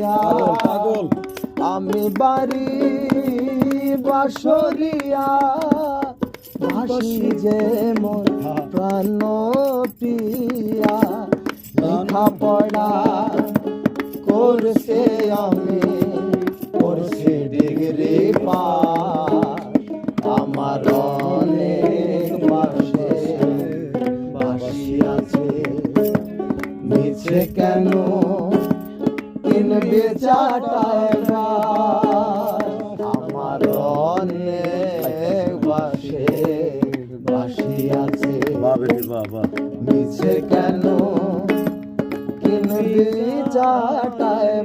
দিয়া আমি বাড়ি বাসরিয়া ভাসি যে মোর প্রাণ প্রিয়া লেখা পড়া করছে আমি করছে ডিগ্রি পাস আমার অনেক পাশে বাসি আছে মিছে কেন কিনবে চাটায় আমার অনেক বাসে বাসি আছে মিছে কেন কিনবে চাটায়